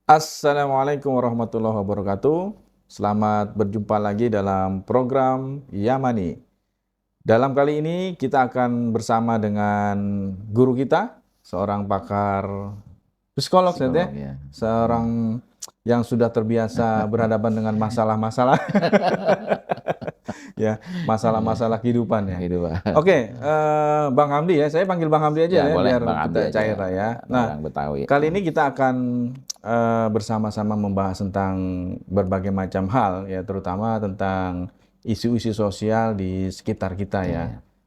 Assalamualaikum warahmatullahi wabarakatuh. Selamat berjumpa lagi dalam program Yamani. Dalam kali ini kita akan bersama dengan guru kita, seorang pakar psikolog, Ustaz ya. Psikolog ya. Seorang yang sudah terbiasa berhadapan dengan masalah-masalah ya, masalah-masalah kehidupan ya. Hidup. Oke, Bang Hamdi ya. Saya panggil Bang Hamdi aja Ya ya boleh biar Bang Hamdi kita aja. cair lah ya. Nah, Orang Betawi. kali ini kita akan bersama-sama membahas tentang berbagai macam hal ya, terutama tentang isu-isu sosial di sekitar kita ya. Ya.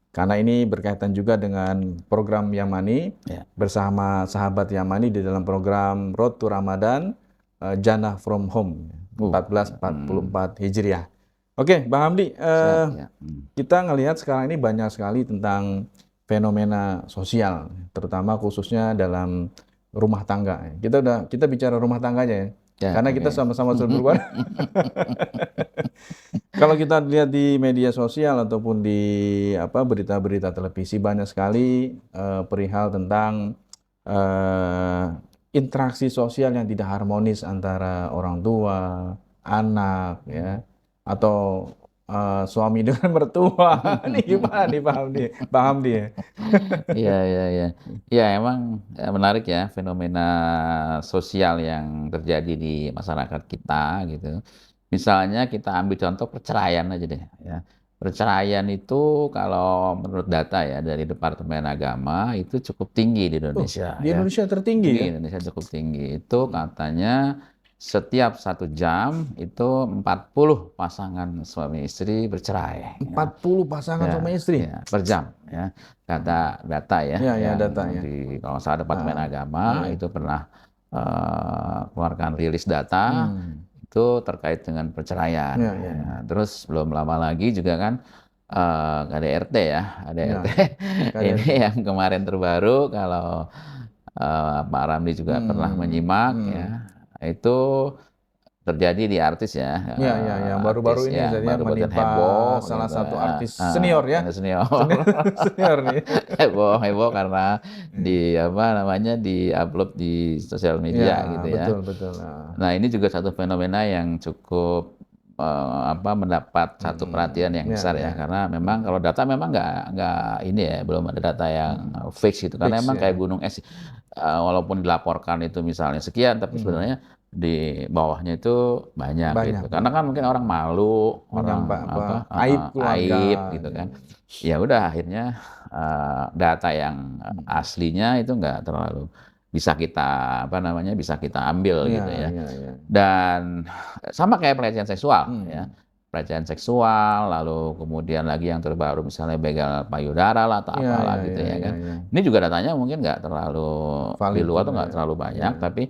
Karena ini berkaitan juga dengan program Yamani Ya. bersama sahabat Yamani di dalam program Road to Ramadan Jannah from Home 1444 Hijriah. Oke, Bang Hamdi, Ya. kita ngelihat sekarang ini banyak sekali tentang fenomena sosial, terutama khususnya dalam rumah tangga. Kita bicara rumah tangga aja ya, Ya, karena kita oke. sama-sama berkeluarga. Kalau kita lihat di media sosial ataupun di berita-berita televisi banyak sekali perihal tentang interaksi sosial yang tidak harmonis antara orang tua, anak ya, atau suami dengan mertua. Ini gimana nih Pak Hamdi ya? Iya. Ya emang menarik ya fenomena sosial yang terjadi di masyarakat kita gitu. Misalnya kita ambil contoh perceraian aja deh ya. Perceraian itu kalau menurut data ya dari Departemen Agama itu cukup tinggi di Oh, Indonesia di ya. Indonesia tertinggi Tinggi, ya? Indonesia cukup tinggi. Itu katanya setiap 1 jam itu 40 pasangan suami istri bercerai. 40 pasangan Ya, suami istri. per jam ya. Kata data ya Ya, yang data ya. di kalau nggak salah Departemen Agama Ya. itu pernah keluarkan rilis data itu terkait dengan perceraian. Ya. Ya, terus belum lama lagi juga kan KDRT ya, KDRT ini KDRT. yang kemarin terbaru kalau Pak Ramli juga pernah menyimak ya, itu terjadi di artis ya, Yang artis baru-baru ini ya, saya baru dan menimpa heboh salah gitu, satu artis senior ya. senior, Senior nih. heboh karena di-upload di sosial Ya, media gitu ya. betul. Nah ini juga satu fenomena yang cukup mendapat satu perhatian yang besar ya, karena memang kalau data memang nggak ini ya, belum ada data yang fix gitu, karena Fix emang ya. kayak gunung es, walaupun dilaporkan itu misalnya sekian, tapi sebenarnya di bawahnya itu banyak gitu, karena kan mungkin orang malu, orang Aib keluarga. aib gitu kan, ya udah akhirnya data yang aslinya itu nggak terlalu bisa kita ambil gitu ya. Iya. Dan sama kayak pelecehan seksual ya. Pelecehan seksual, lalu kemudian lagi yang terbaru misalnya begal payudara lah atau apalah gitu ya kan. Iya. Ini juga datanya mungkin nggak terlalu di Valid luar tuh juga nggak ya. terlalu banyak, tapi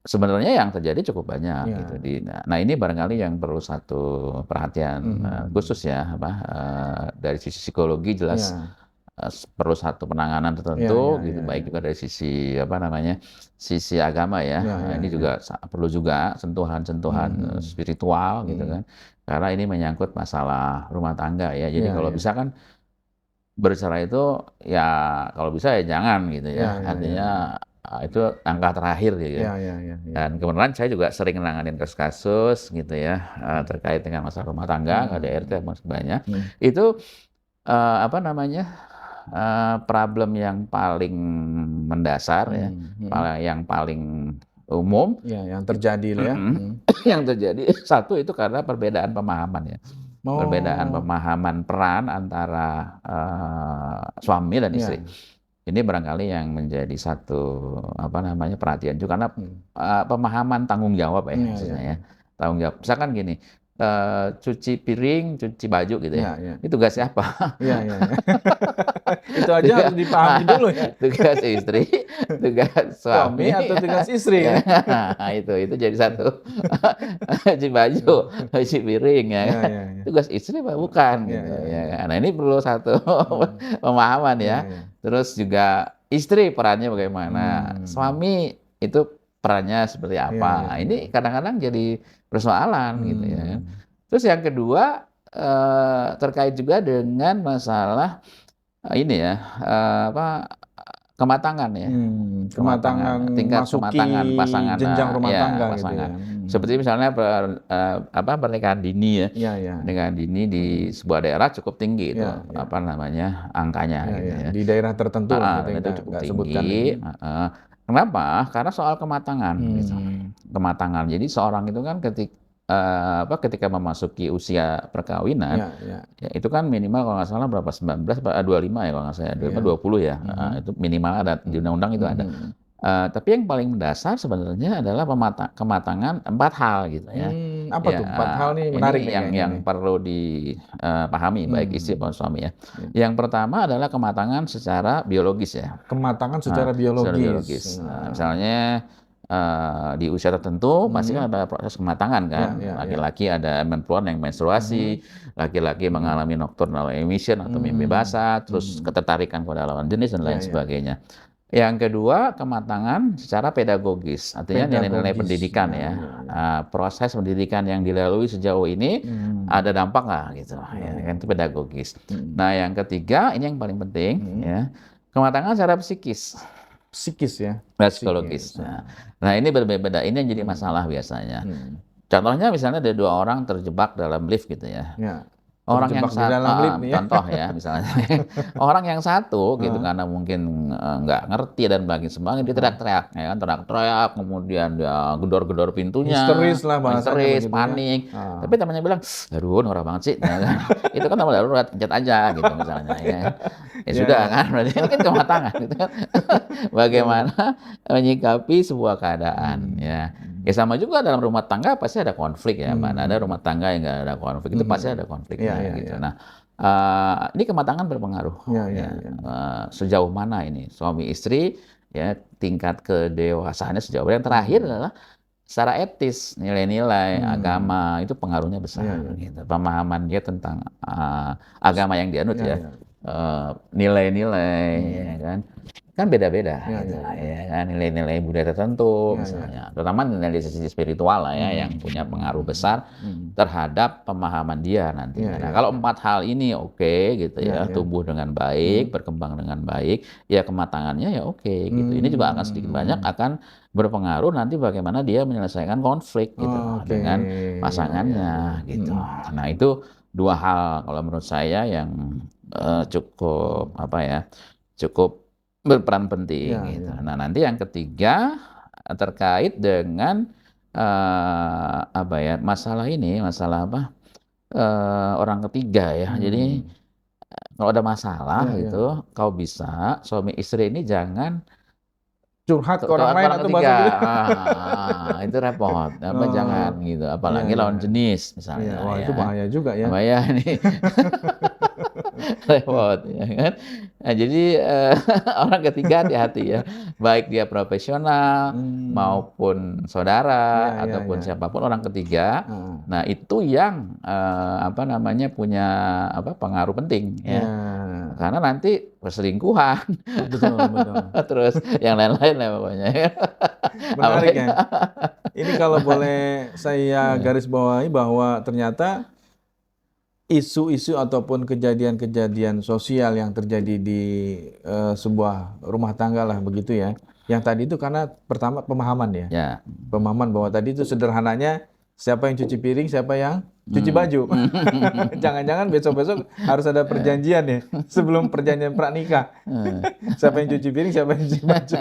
sebenarnya yang terjadi cukup banyak gitu nah ini barangkali yang perlu satu perhatian khusus ya, dari sisi psikologi jelas perlu satu penanganan tertentu gitu, baik juga dari sisi sisi agama ya. Ini juga perlu juga sentuhan-sentuhan spiritual gitu kan, karena ini menyangkut masalah rumah tangga ya. Jadi kalau bisa kan bercerai itu ya kalau bisa ya jangan gitu ya. Artinya itu langkah terakhir gitu ya. Dan kebenaran saya juga sering nanganin kasus-kasus gitu ya, terkait dengan masalah rumah tangga, KDRT dan sebagainya. Itu problem yang paling mendasar ya, yang paling umum yang terjadi ya. Yang terjadi satu itu karena perbedaan pemahaman ya. Perbedaan pemahaman peran antara suami dan istri. Ini barangkali yang menjadi satu perhatian juga, karena pemahaman tanggung jawab ya maksudnya ya. Tanggung jawab. Misalkan gini, cuci piring, cuci baju gitu ya. Ini tugas siapa? Iya. Itu aja harus dipahami dulu ya. Tugas istri, tugas suami atau tugas istri ya. Nah, itu jadi satu. Cuci baju, cuci piring ya. Tugas istri apa bukan gitu ya. Nah, ini perlu satu pemahaman ya. Terus juga istri perannya bagaimana, suami itu perannya seperti apa. Ini kadang-kadang jadi persoalan gitu ya. Terus yang kedua terkait juga dengan masalah ini ya, kematangan ya. Kematangan Tingkat masuki kematangan pasangan, jenjang rumah ya, tangga gitu pasangan. ya. Seperti misalnya pernikahan dini ya. Iya, iya. Pernikahan dini di sebuah daerah cukup tinggi itu, Iya, iya. apa namanya, angkanya Iya, gitu iya. ya. Di daerah tertentu lah gitu Itu kita cukup nggak sebutkan tinggi. ini. Kenapa? Karena soal kematangan gitu. Hmm. Kematangan. Jadi seorang itu kan ketika memasuki usia perkawinan, Iya, iya. ya itu kan minimal kalau nggak salah berapa, 19 apa 25 ya kalau nggak salah, 25 Iya. 20 ya. Itu minimal ada di undang-undang itu ada. Tapi yang paling mendasar sebenarnya adalah kematangan 4 hal gitu ya. Apa Ya, tuh? 4 hal nih menarik ini nih kayaknya yang nih. perlu dipahami baik istri maupun suami ya. Yang pertama adalah kematangan secara biologis ya. Kematangan secara Secara biologis. biologis. Misalnya di usia tertentu pasti kan ada proses kematangan kan. Ya, ya, Laki-laki ada perempuan yang menstruasi, laki-laki mengalami nocturnal emission atau mimpi basah, terus ketertarikan pada lawan jenis dan lain Ya, ya. sebagainya. Yang kedua, kematangan secara pedagogis, artinya nilai-nilai Pedagogis. pendidikan ya. Proses pendidikan yang dilalui sejauh ini ada dampak nggak gitu, ya kan, itu pedagogis. Nah, yang ketiga ini yang paling penting ya, kematangan secara psikis. Psikis ya. Psikologis. Nah, ini berbeda. Ini yang jadi masalah biasanya. Contohnya misalnya ada 2 orang terjebak dalam lift gitu ya. Ya. Orang yang Terjebak di dalam lift nih ya. contoh ya misalnya, orang yang satu gitu karena mungkin nggak ngerti dan bagi sebagainya, dia teriak-teriak, ya kan, teriak-teriak, kemudian dia gedor-gedor pintunya, Histeris lah bahasanya histeris, begitu ya. panik. Tapi temannya bilang, aduh norak banget sih. Nah, kan, itu kan nomor darurat, pencet aja gitu misalnya. Ya sudah kan, berarti ini kan kematangan gitu kan. Bagaimana menyikapi sebuah keadaan ya. Ya sama juga dalam rumah tangga pasti ada konflik ya. Mana ada rumah tangga yang nggak ada konflik, itu pasti ada konfliknya gitu. Nah, ini kematangan berpengaruh. Sejauh mana ini suami istri ya, tingkat kedewasaannya sejauh mana. Yang terakhir adalah secara etis, nilai-nilai agama itu pengaruhnya besar. Gitu. Pemahaman dia tentang agama yang dianut ya. Nilai-nilai ya kan beda-beda gitu, ya kan, nilai-nilai budaya tertentu misalnya, terutama nilai sisi spiritual lah ya, yang punya pengaruh besar terhadap pemahaman dia nanti. Nah, kalau 4 hal ini oke gitu ya, tumbuh dengan baik, berkembang dengan baik, ya kematangannya ya oke gitu. Ini juga akan sedikit banyak akan berpengaruh nanti bagaimana dia menyelesaikan konflik gitu dengan pasangannya gitu. Nah, itu 2 hal kalau menurut saya yang cukup cukup berperan penting gitu. Nah, nanti yang ketiga terkait dengan masalah orang ketiga ya. Jadi kalau ada masalah gitu, kau bisa suami istri ini jangan curhat ke orang lain atau bahasa itu repot. Jangan gitu, apalagi lawan jenis misalnya. Wah, itu bahaya juga ya. Bahaya nih. Repot ya kan. Nah, jadi orang ketiga hati-hati ya, baik dia profesional maupun saudara ataupun siapapun orang ketiga. Nah, itu yang punya pengaruh penting ya. Karena nanti perselingkuhan, betul. terus yang lain-lain lah pokoknya. Menarik ya. Ini kalau boleh saya garis bawahi bahwa ternyata isu-isu ataupun kejadian-kejadian sosial yang terjadi di sebuah rumah tangga lah begitu ya. Yang tadi itu karena pertama pemahaman ya. Pemahaman bahwa tadi itu sederhananya siapa yang cuci piring, siapa yang cuci baju. Jangan-jangan besok-besok harus ada perjanjian ya sebelum perjanjian pranikah. Siapa yang cuci piring, siapa yang cuci baju.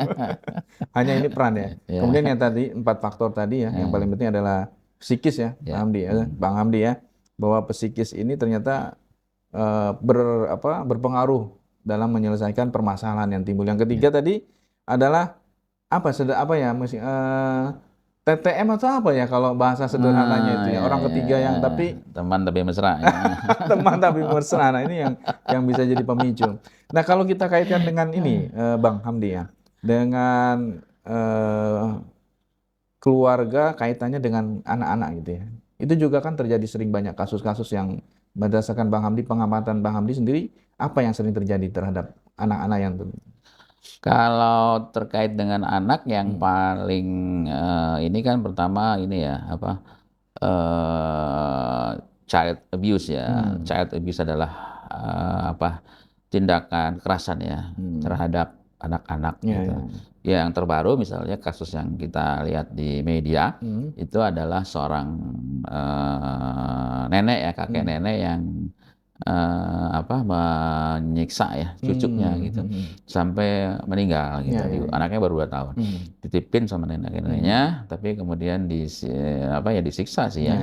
Hanya ini peran ya. Kemudian yang tadi 4 faktor tadi ya, yang paling penting adalah psikis ya, Bang Hamdi ya. Bahwa psikis ini ternyata berpengaruh dalam menyelesaikan permasalahan yang timbul. Yang ketiga tadi adalah TTM atau apa ya kalau bahasa sederhananya itu ya, orang ketiga yang tapi teman tapi mesra. Ya. Teman tapi mesra. Nah, ini yang bisa jadi pemicu. Nah, kalau kita kaitkan dengan ini Bang Hamdi ya, dengan keluarga kaitannya dengan anak-anak gitu ya. Itu juga kan terjadi sering banyak kasus-kasus yang berdasarkan Bang Hamdi, pengamatan Bang Hamdi sendiri, apa yang sering terjadi terhadap anak-anak yang kalau terkait dengan anak yang paling ini kan pertama ini ya child abuse ya. Child abuse adalah tindakan kekerasan ya terhadap anak-anak gitu. Yang terbaru misalnya kasus yang kita lihat di media itu adalah seorang nenek ya, kakek nenek yang menyiksa ya cucunya gitu sampai meninggal gitu. Anaknya baru 2 tahun. Dititipin sama neneknya, tapi kemudian disiksa sih ya,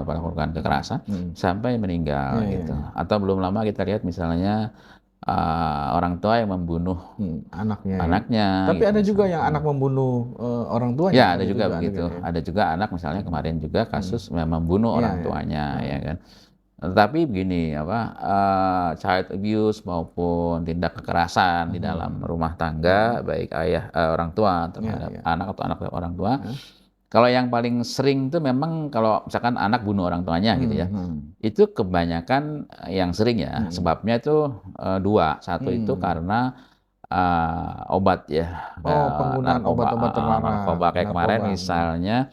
melakukan kekerasan sampai meninggal gitu. Atau belum lama kita lihat misalnya orang tua yang membunuh anaknya. Tapi gitu, ada juga yang anak membunuh orang tuanya. Ya, ada juga begitu. Ada juga anak misalnya kemarin juga kasus membunuh orang tuanya, ya kan. Tetapi begini, child abuse maupun tindak kekerasan di dalam rumah tangga, baik orang tua terhadap anak atau anak terhadap orang tua. Kalau yang paling sering itu memang kalau misalkan anak bunuh orang tuanya gitu ya, itu kebanyakan yang sering ya, sebabnya itu 2. Satu itu karena obat ya, penggunaan obat-obat terlarang, narkoba kayak kemarin misalnya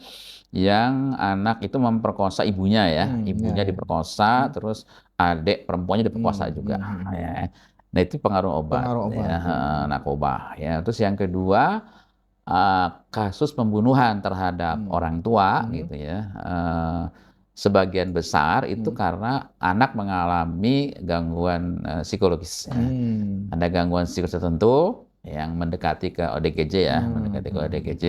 yang anak itu memperkosa ibunya ya, ibunya diperkosa, terus adik perempuannya diperkosa juga. Ya. Nah itu pengaruh obat, ya, narkoba. Ya. Terus yang kedua kasus pembunuhan terhadap orang tua gitu ya. Sebagian besar itu karena anak mengalami gangguan psikologis. Ya. Ada gangguan psikologis tertentu yang mendekati ke ODGJ ya, mendekati ke ODGJ,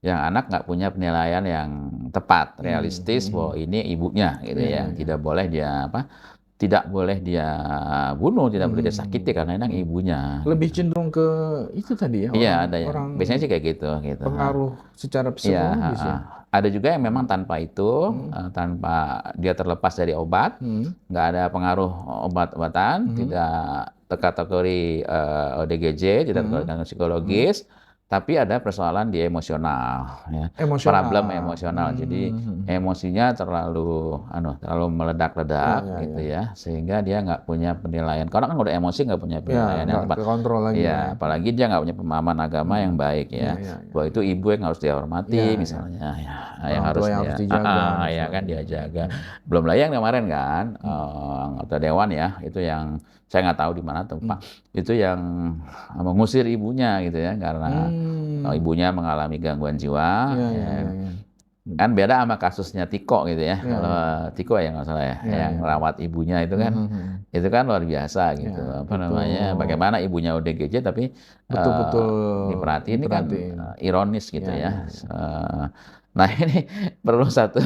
yang anak nggak punya penilaian yang tepat, realistis bahwa ini ibunya gitu ya, tidak boleh dia bunuh, tidak boleh dia sakiti karena ini ibunya. Lebih cenderung ke itu tadi ya? Iya, ada yang biasanya sih kayak gitu. Pengaruh secara psikologis ya? Ada juga yang memang tanpa itu, tanpa dia terlepas dari obat, nggak ada pengaruh obat-obatan, tidak terkategori ODGJ, tidak terkategori psikologis, tapi ada persoalan di emosional, ya. Problem emosional. Jadi emosinya terlalu meledak-ledak gitu ya, sehingga dia nggak punya penilaian. Karena kan udah emosi nggak punya penilaian yang tepat. Kontrol lagi. Ya, apalagi dia nggak punya pemahaman agama yang baik ya. Bahwa itu ibu yang harus dia hormati misalnya, yang harus dijaga. Ya kan dia jaga. Belum lagi yang kemarin kan anggota dewan ya, itu yang saya nggak tahu di mana tempat itu yang mengusir ibunya gitu ya karena ibunya mengalami gangguan jiwa. Kan beda sama kasusnya Tiko gitu ya. Kalau Tiko ya nggak salah ya, yang merawat ibunya itu kan luar biasa gitu. Bagaimana ibunya ODGJ tapi betul-betul diperhatiin ini kan ironis gitu ya. Nah ini perlu satu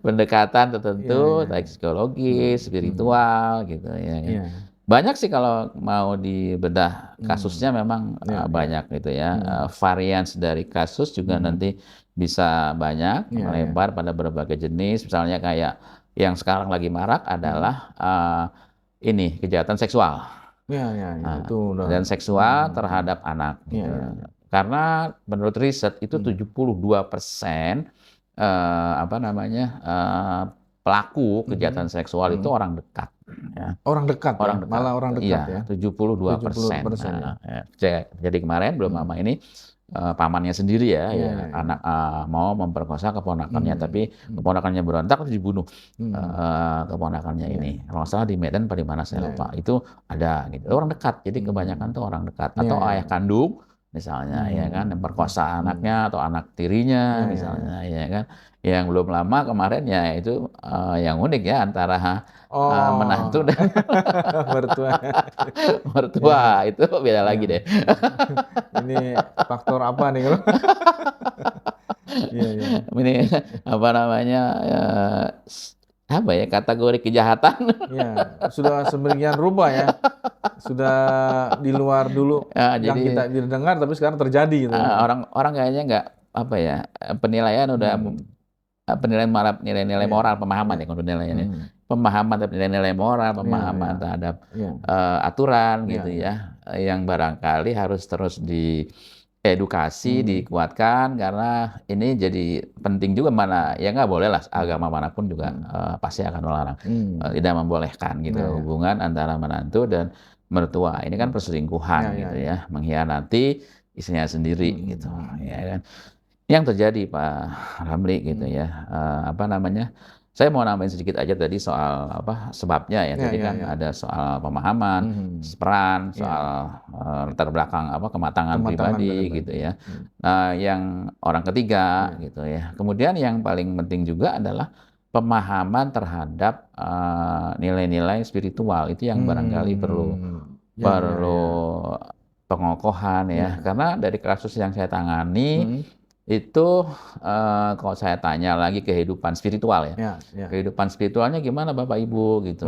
pendekatan tertentu, baik psikologis, spiritual gitu ya. Banyak sih kalau mau dibedah kasusnya memang banyak gitu ya. Varians dari kasus juga nanti bisa banyak, melebar pada berbagai jenis. Misalnya kayak yang sekarang lagi marak adalah kejahatan seksual. Dan seksual terhadap anak. Gitu. Karena menurut riset itu 72% pelaku kejahatan seksual itu orang dekat. Ya. Orang dekat, malah orang dekat ya. 72%. Jadi kemarin belum lama ini pamannya sendiri anak mau memperkosa keponakannya, tapi keponakannya berontak dibunuh keponakannya ini. Kalau nggak salah di Medan pada di mana saya lupa. Itu ada gitu. Orang dekat. Jadi kebanyakan tuh orang dekat atau ayah kandung misalnya ya kan memperkosa anaknya atau anak tirinya misalnya ya kan. Yang belum lama kemarin ya itu yang unik ya antara menantu dan mertua itu beda lagi deh. Ini faktor apa nih kalau? Ini kategori kejahatan. Sudah sedemikian rupa ya. Sudah di luar dulu yang kita didengar tapi sekarang terjadi gitu. Orang kayaknya nggak penilaian udah nilai-nilai moral, pemahaman ya kalau penilaiannya. Pemahaman terhadap nilai-nilai moral, pemahaman terhadap aturan gitu ya. Yang barangkali harus terus diedukasi, dikuatkan karena ini jadi penting juga ya nggak boleh lah agama manapun juga pasti akan melarang. Tidak membolehkan gitu hubungan antara menantu dan mertua. Ini kan perselingkuhan gitu ya, mengkhianati istrinya sendiri gitu ya kan. Yang terjadi Pak Ramli gitu ya, Saya mau nambahin sedikit aja tadi soal apa sebabnya ya. Tadi kan ada soal pemahaman, peran, soal latar belakang apa kematangan pribadi gitu ya. Nah, yang orang ketiga gitu ya. Kemudian yang paling penting juga adalah pemahaman terhadap nilai-nilai spiritual itu yang barangkali perlu pengokohan ya. Karena dari kasus yang saya tangani itu kalau saya tanya lagi kehidupan spiritual ya, kehidupan spiritualnya gimana Bapak Ibu gitu,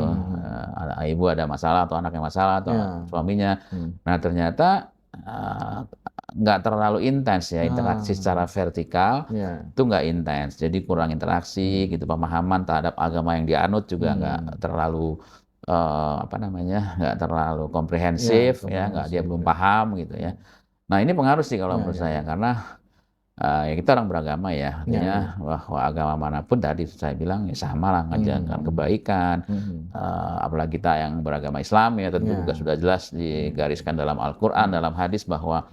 ibu ada masalah atau anaknya masalah atau suaminya, nah ternyata nggak terlalu intens ya interaksi secara vertikal, itu nggak intens, jadi kurang interaksi gitu, pemahaman terhadap agama yang dianut juga nggak terlalu apa namanya nggak terlalu komprehensif ya, dia belum paham gitu ya. Nah ini pengaruh sih kalau menurut saya karena ya kita orang beragama ya, artinya bahwa agama manapun tadi saya bilang ya sama lah ngajarkan kebaikan, apalagi kita yang beragama Islam ya tentu juga sudah jelas digariskan dalam Al-Quran, dalam hadis bahwa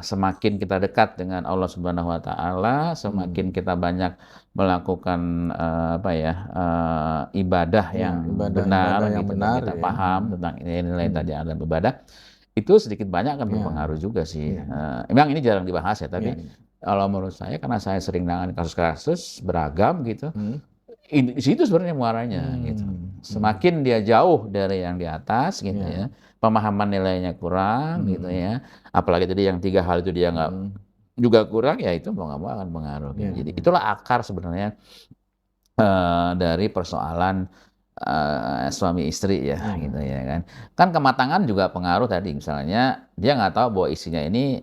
semakin kita dekat dengan Allah Subhanahu Wa Taala, semakin kita banyak melakukan ibadah yang benar, kita paham tentang nilai tadi ada ibadah. Itu sedikit banyak akan berpengaruh juga sih. Memang ini jarang dibahas ya, tapi kalau menurut saya karena saya sering nangani kasus-kasus beragam gitu, di situ sebenarnya muaranya gitu. Semakin dia jauh dari yang di atas gitu ya, pemahaman nilainya kurang gitu ya, apalagi tadi yang 3 hal itu dia nggak juga kurang, ya itu mau nggak mau akan pengaruh. Jadi itulah akar sebenarnya dari persoalan suami istri ya gitu ya kan. Kan kematangan juga pengaruh tadi, misalnya dia nggak tahu bahwa istrinya ini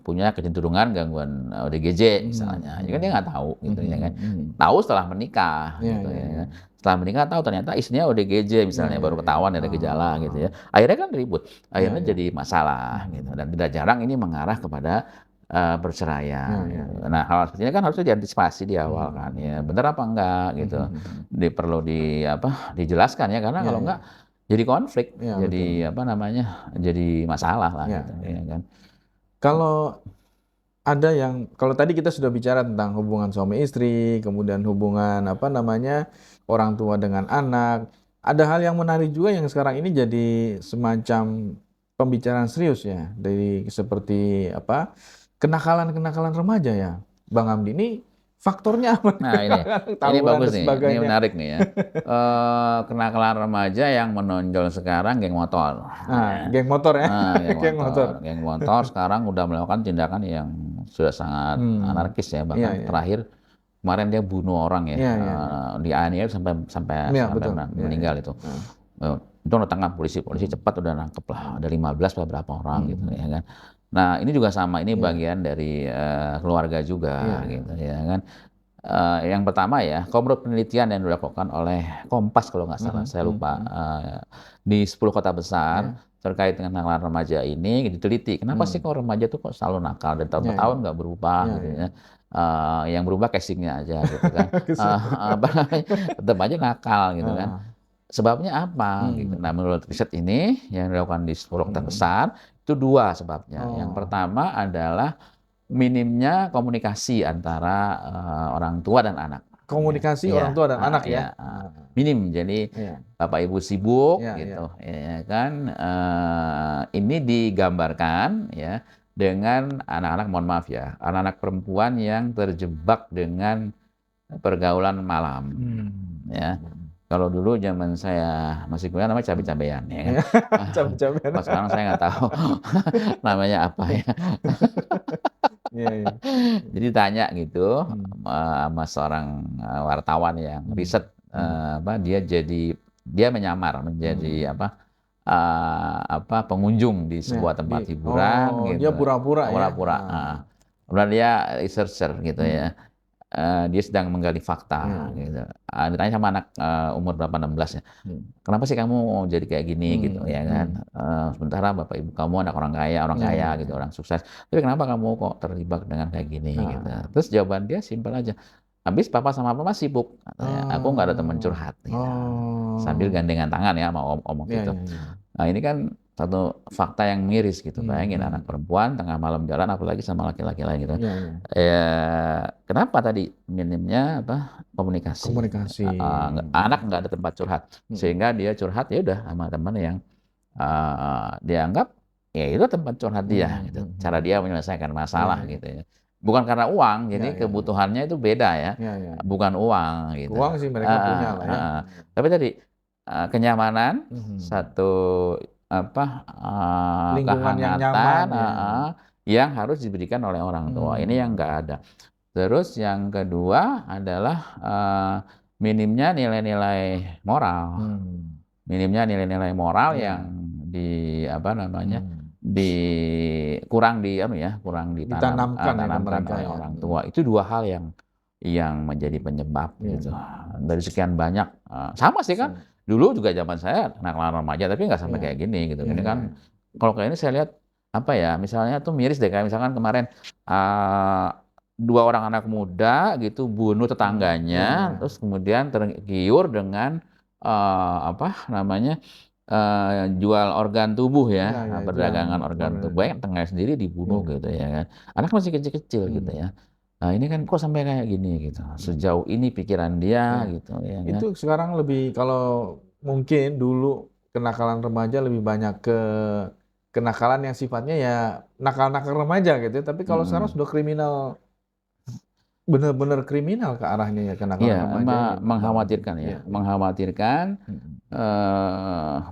punya kecenderungan gangguan ODGJ misalnya, ya kan dia nggak tahu gitu ya kan. Tahu setelah menikah gitu ya kan. Setelah menikah tahu ternyata istrinya ODGJ misalnya, baru ketahuan ada gejala gitu ya. Akhirnya kan ribut, akhirnya jadi masalah gitu, dan tidak jarang ini mengarah kepada perceraian. Nah, hal seperti ini kan harusnya diantisipasi di awal kan ya, benar apa enggak gitu. Perlu dijelaskan ya, karena kalau enggak jadi konflik, jadi jadi masalah lah gitu ya kan. Kalau ada kalau tadi kita sudah bicara tentang hubungan suami istri, kemudian hubungan orang tua dengan anak, ada hal yang menarik juga yang sekarang ini jadi semacam pembicaraan serius ya, dari seperti kenakalan-kenakalan remaja ya, Bang Hamdi. Ini faktornya apa? Nah ini bagus nih, ini menarik nih ya. Kenakalan remaja yang menonjol sekarang geng motor. Geng motor ya. Geng motor sekarang udah melakukan tindakan yang sudah sangat anarkis ya, bahkan terakhir kemarin dia bunuh orang ya, dianiaya sampai meninggal itu. Itu udah tangkap polisi cepat udah nangkep lah, ada 15 beberapa orang gitu ya kan. Nah ini juga sama, ini bagian dari keluarga juga gitu ya kan. Yang pertama ya, kalau menurut penelitian yang dilakukan oleh Kompas kalau nggak salah, saya lupa, di 10 kota besar terkait dengan kenakalan remaja ini diteliti, kenapa sih kok remaja tuh kok selalu nakal dan tahun ke tahun nggak berubah gitu ya. Yang berubah casingnya aja gitu kan. Tetap aja nakal gitu kan. Sebabnya apa? Gitu. Nah, menurut riset ini yang dilakukan di 10 kota besar itu 2 sebabnya. Yang pertama adalah minimnya komunikasi antara orang tua dan anak. Komunikasi orang tua dan anak ya. Minim. Jadi Bapak Ibu sibuk gitu, ya kan. Ini digambarkan ya dengan anak-anak, mohon maaf ya, anak-anak perempuan yang terjebak dengan pergaulan malam. Ya. Kalau dulu zaman saya masih kuliah namanya cabe-cabean ya kan. Cabe-cabean. Pas sekarang saya nggak tahu namanya apa ya. Jadi tanya gitu sama seorang wartawan yang riset, dia menyamar menjadi pengunjung di sebuah tempat hiburan gitu. Dia pura-pura ya. Pura-pura. Kemudian dia researcher gitu ya. Dia sedang menggali fakta gitu. Ditanya sama anak umur berapa, 16 ya. Kenapa sih kamu jadi kayak gini gitu ya kan. Sementara bapak ibu kamu anak orang kaya gitu, orang sukses. Tapi kenapa kamu kok terlibat dengan kayak gini gitu. Terus jawaban dia simpel aja. Habis papa sama mama sibuk, katanya. Aku nggak ada teman curhat gitu. Sambil gandengan tangan ya sama om gitu. Nah ini kan satu fakta yang miris gitu. Bayangin Hmm. anak perempuan tengah malam jalan, apalagi sama laki-laki lain gitu. Iya, iya. Ya, kenapa tadi minimnya apa komunikasi? Komunikasi. Anak nggak ada tempat curhat, sehingga dia curhat ya udah sama teman yang dianggap ya itu tempat curhat dia, gitu. Cara dia menyelesaikan masalah Iya, iya. gitu ya. Bukan karena uang, Iya, jadi iya. kebutuhannya itu beda ya, Iya, iya. bukan uang gitu. Uang sih mereka punya lah ya. Tapi tadi kenyamanan, Mhm. satu apa Lingkungan yang kehangatan, nyaman ya. yang harus diberikan oleh orang tua. Ini yang nggak ada. Terus yang kedua adalah minimnya nilai-nilai moral. Minimnya nilai-nilai moral Iya. yang di apa namanya kurang Ditanamkan ya ke tanamkan mereka oleh ya. orang tua. Itu dua hal yang menjadi penyebab Iya. gitu. Dari sekian banyak sama sih kan. Dulu juga zaman saya anak-anak remaja tapi nggak sampai Iya. kayak gini gitu. Iya, Ini iya. kan kalau kayak ini saya lihat apa ya, misalnya tuh miris deh, kayak misalkan kemarin dua orang anak muda gitu bunuh tetangganya, Iya. terus kemudian tergiur dengan apa namanya jual organ tubuh Iya, ya, iya, itu yang perdagangan organ keluarga. tubuh, yang tengah sendiri dibunuh Iya. gitu ya kan. Anak masih kecil-kecil gitu ya. Nah ini kan kok sampai kayak gini gitu. Sejauh ini pikiran dia Iya. gitu ya kan. Itu sekarang lebih, kalau mungkin dulu kenakalan remaja lebih banyak ke kenakalan yang sifatnya ya nakal-nakal remaja gitu ya. Tapi kalau sekarang sudah kriminal, benar-benar kriminal ke arahnya ya kenakalan Iya, remaja ini, Bang Hamdi. mengkhawatirkan ya, Iya, iya. mengkhawatirkan.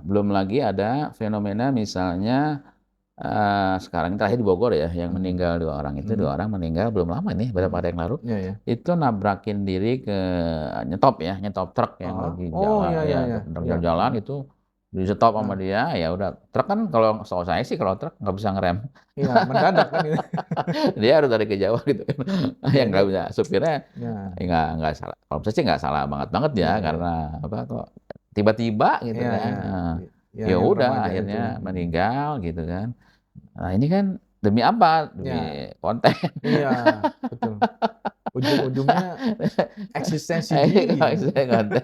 Belum lagi ada fenomena misalnya sekarang ini terakhir di Bogor ya, yang meninggal dua orang itu, dua orang meninggal belum lama ini, beberapa hari yang lalu. Iya, iya. Itu nabrakin diri ke nyetop truk yang lagi Oh, jalan, iya, iya, ya iya. truk Iya. jalan itu di stop sama dia, ya udah. Truk kan kalau setahu saya sih kalau truk nggak bisa ngerem, Iya, mendadak kan ini. dia harus dari kejauhan gitu kan. Iya, Yang nggak bisa supirnya, iya. ya nggak salah. Kalau saya sih nggak salah banget Iya, ya, iya. karena apa kok tiba-tiba gitu Iya, kan. iya. Ya, Ya yang udah remaja itu. akhirnya meninggal gitu kan. Nah ini kan demi apa? Demi Ya, konten. iya, betul. Ujung-ujungnya eksistensi diri. Konten.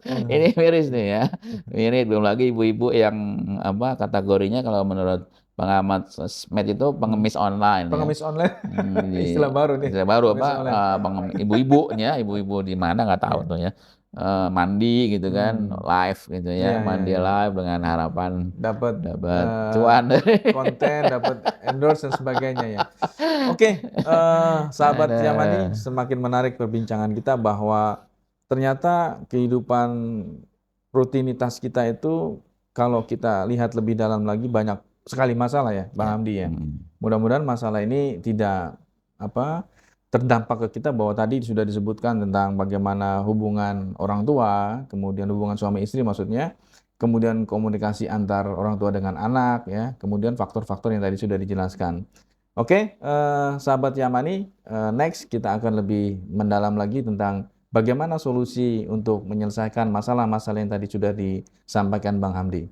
Ini miris nih ya. Miris, belum lagi ibu-ibu yang apa kategorinya kalau menurut pengamat sosmed itu pengemis online ya. Pengemis online. Di Istilah baru nih. istilah baru Pengemis apa online. ibu-ibunya, ibu-ibu di mana nggak tahu Iya. tuh ya. Mandi gitu kan, live gitu Iya, ya, iya, mandi iya. live dengan harapan Dapat dapat cuan dari konten, dapat endorse dan sebagainya ya. Oke, sahabat Yamani, semakin menarik perbincangan kita bahwa ternyata kehidupan rutinitas kita itu kalau kita lihat lebih dalam lagi banyak sekali masalah ya, Bang Hamdi ya. Mudah-mudahan masalah ini tidak terdampak ke kita, bahwa tadi sudah disebutkan tentang bagaimana hubungan orang tua, kemudian hubungan suami istri maksudnya, kemudian komunikasi antar orang tua dengan anak ya, kemudian faktor-faktor yang tadi sudah dijelaskan. Oke, sahabat Yamani, next kita akan lebih mendalam lagi tentang bagaimana solusi untuk menyelesaikan masalah-masalah yang tadi sudah disampaikan Bang Hamdi.